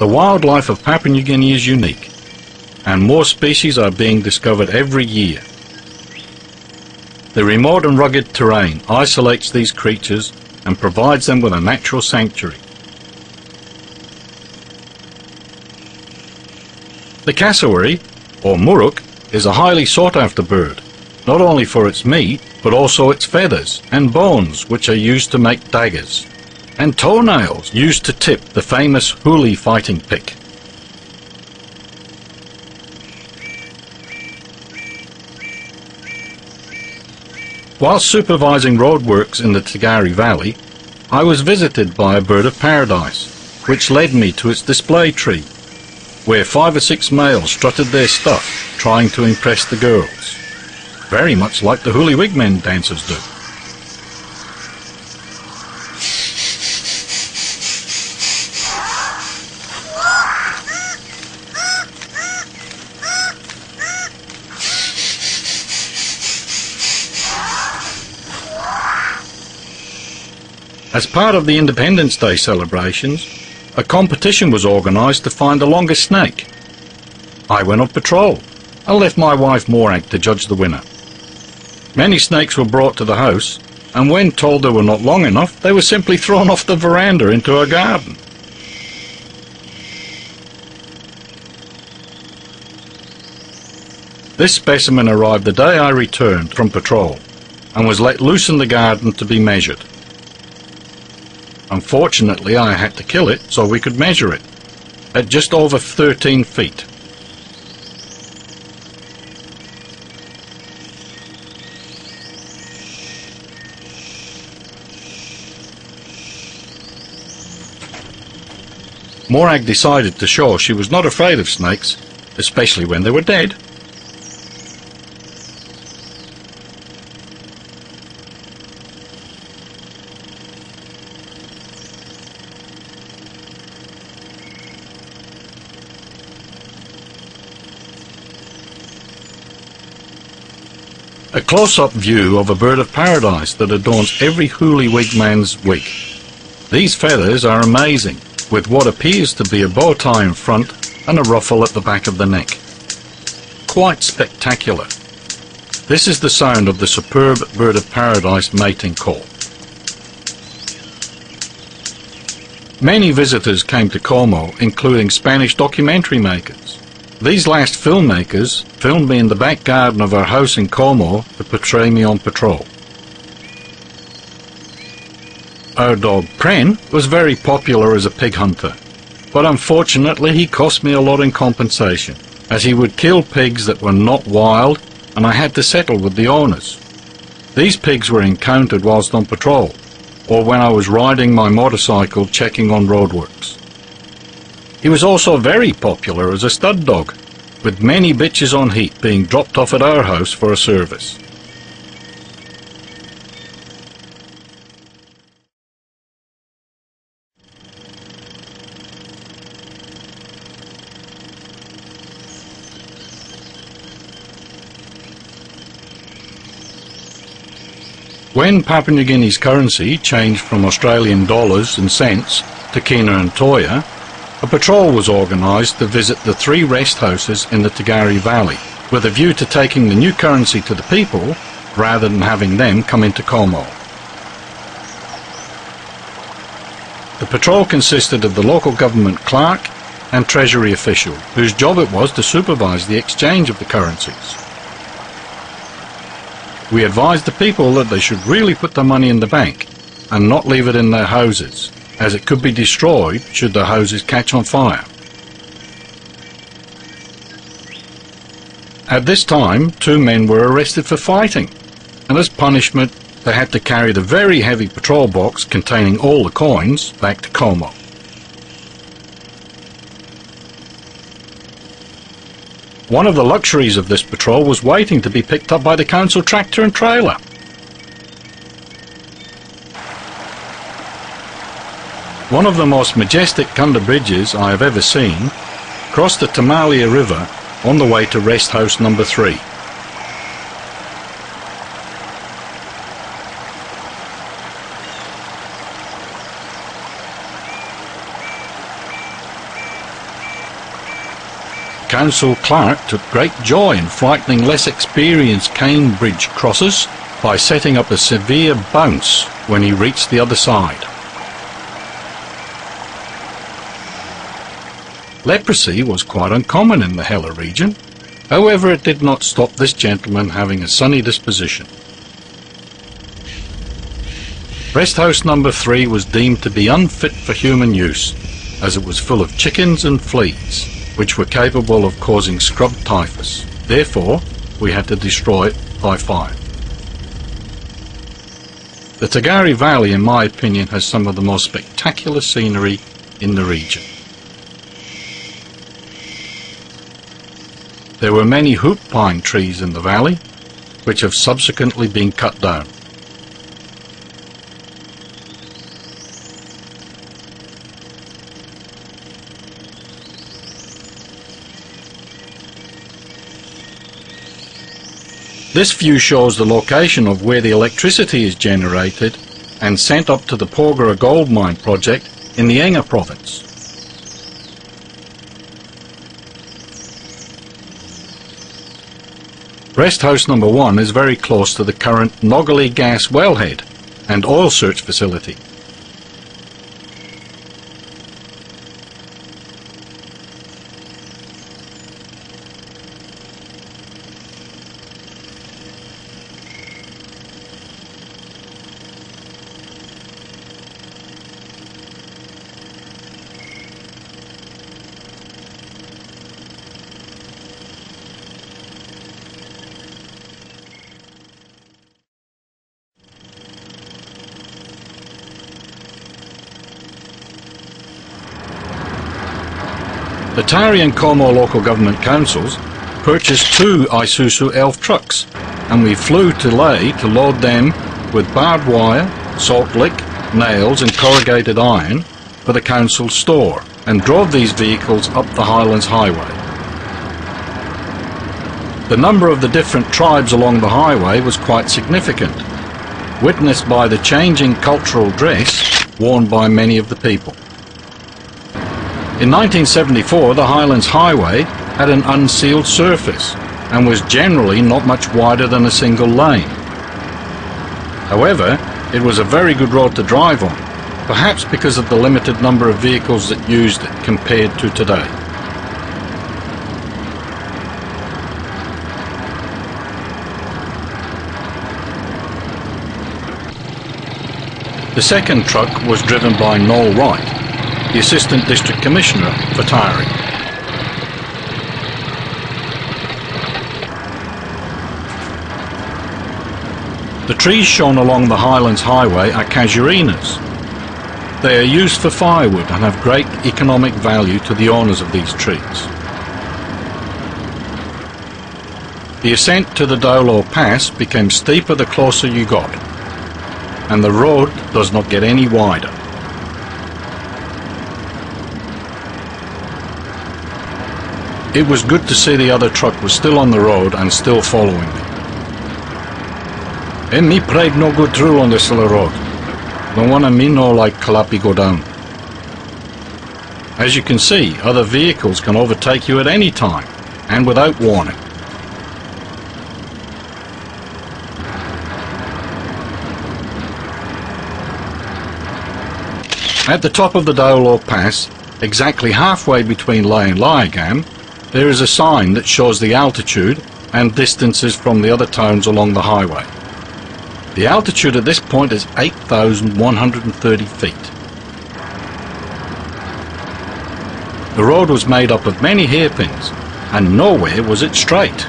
The wildlife of Papua New Guinea is unique, and more species are being discovered every year. The remote and rugged terrain isolates these creatures and provides them with a natural sanctuary. The cassowary, or muruk, is a highly sought-after bird, not only for its meat, but also its feathers and bones, which are used to make daggers, and toenails used to tip the famous huli fighting pick. While supervising roadworks in the Tagari Valley, I was visited by a bird of paradise, which led me to its display tree, where 5 or 6 males strutted their stuff, trying to impress the girls, very much like the huli wigmen dancers do. As part of the Independence Day celebrations, a competition was organised to find the longest snake. I went on patrol and left my wife Morag to judge the winner. Many snakes were brought to the house, and when told they were not long enough, they were simply thrown off the veranda into our garden. This specimen arrived the day I returned from patrol and was let loose in the garden to be measured. Unfortunately, I had to kill it so we could measure it, at just over 13 feet. Morag decided to show she was not afraid of snakes, especially when they were dead. A close-up view of a bird of paradise that adorns every huli wigman's wig. These feathers are amazing, with what appears to be a bow tie in front and a ruffle at the back of the neck. Quite spectacular. This is the sound of the superb bird of paradise mating call. Many visitors came to Komo, including Spanish documentary makers. These last filmmakers filmed me in the back garden of our house in Komo to portray me on patrol. Our dog Pren was very popular as a pig hunter, but unfortunately he cost me a lot in compensation, as he would kill pigs that were not wild, and I had to settle with the owners. These pigs were encountered whilst on patrol, or when I was riding my motorcycle checking on roadworks. He was also very popular as a stud dog, with many bitches on heat being dropped off at our house for a service. When Papua New Guinea's currency changed from Australian dollars and cents to kina and toya, a patrol was organised to visit the 3 rest houses in the Tagari Valley, with a view to taking the new currency to the people rather than having them come into Komo. The patrol consisted of the local government clerk and treasury official, whose job it was to supervise the exchange of the currencies. We advised the people that they should really put their money in the bank and not leave it in their houses, as it could be destroyed should the houses catch on fire. At this time, 2 men were arrested for fighting, and as punishment they had to carry the very heavy patrol box containing all the coins back to Komo. One of the luxuries of this patrol was waiting to be picked up by the council tractor and trailer. One of the most majestic Kunda bridges I have ever seen crossed the Tamalia River on the way to Rest House number 3. council clerk took great joy in frightening less experienced cane bridge crossers by setting up a severe bounce when he reached the other side. Leprosy was quite uncommon in the Hela region. However, it did not stop this gentleman having a sunny disposition. Rest house number 3 was deemed to be unfit for human use, as it was full of chickens and fleas, which were capable of causing scrub typhus. Therefore, we had to destroy it by fire. The Tagari Valley, in my opinion, has some of the most spectacular scenery in the region. There were many hoop pine trees in the valley, which have subsequently been cut down. This view shows the location of where the electricity is generated and sent up to the Porgera gold mine project in the Enga province. Rest house number 1 is very close to the current Nogali gas wellhead and oil search facility. The Tari and Komo local government councils purchased 2 Isuzu Elf trucks, and we flew to Lae to load them with barbed wire, salt lick, nails and corrugated iron for the council store, and drove these vehicles up the Highlands highway. The number of the different tribes along the highway was quite significant, witnessed by the changing cultural dress worn by many of the people. In 1974, the Highlands Highway had an unsealed surface and was generally not much wider than a single lane. However, it was a very good road to drive on, perhaps because of the limited number of vehicles that used it compared to today. The second truck was driven by Noel Wright, the Assistant District Commissioner for Tagari. The trees shown along the Highlands Highway are casuarinas. They are used for firewood and have great economic value to the owners of these trees. The ascent to the Dolo Pass became steeper the closer you got, and the road does not get any wider. It was good to see the other truck was still on the road and still following me. And me pride no go through on this little road. Don't want me no like Kalapi go down. As you can see, other vehicles can overtake you at any time and without warning. At the top of the Dolo Pass, exactly halfway between Lae and Liagam, there is a sign that shows the altitude and distances from the other towns along the highway. The altitude at this point is 8,130 feet. The road was made up of many hairpins, and nowhere was it straight.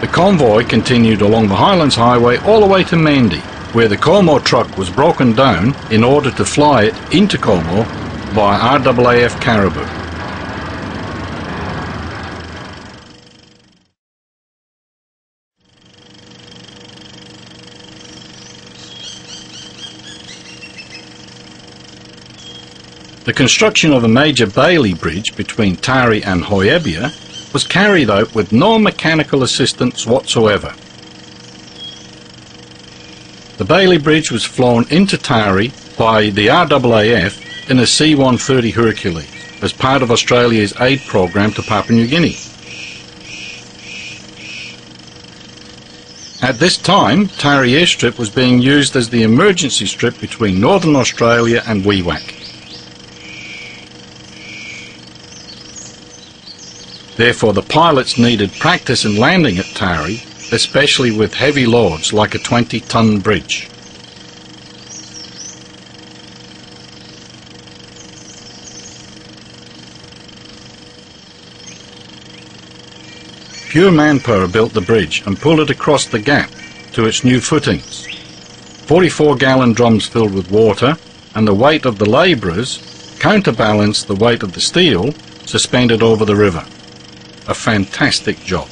The convoy continued along the Highlands Highway all the way to Mendi, where the Komo truck was broken down in order to fly it into Komo by RAAF Caribou. The construction of a major Bailey bridge between Tari and Hoyebia was carried out with no mechanical assistance whatsoever. The Bailey Bridge was flown into Tari by the RAAF in a C-130 Hercules. as part of Australia's aid program to Papua New Guinea. At this time, Tagari airstrip was being used as the emergency strip between Northern Australia and Wewak. Therefore, the pilots needed practice in landing at Tagari, especially with heavy loads like a 20-ton bridge. Pure manpower built the bridge and pulled it across the gap to its new footings. 44-gallon drums filled with water and the weight of the labourers counterbalanced the weight of the steel suspended over the river. A fantastic job.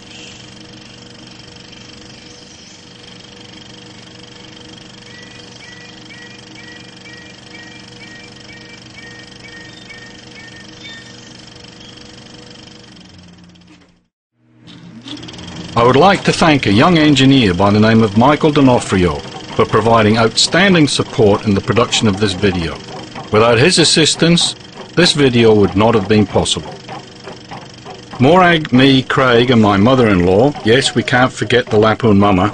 I would like to thank a young engineer by the name of Michael D'Onofrio for providing outstanding support in the production of this video. Without his assistance, this video would not have been possible. Morag, me, Craig and my mother-in-law, yes, we can't forget the Lapoon Mama,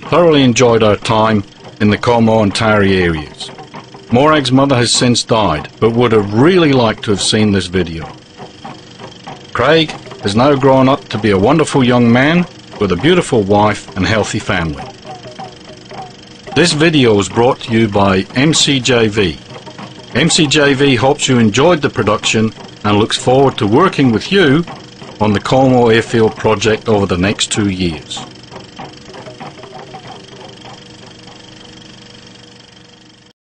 thoroughly enjoyed our time in the Komo and Tagari areas. Morag's mother has since died, but would have really liked to have seen this video. Craig has now grown up to be a wonderful young man with a beautiful wife and healthy family. This video was brought to you by MCJV. MCJV hopes you enjoyed the production and looks forward to working with you on the Komo Airfield project over the next 2 years.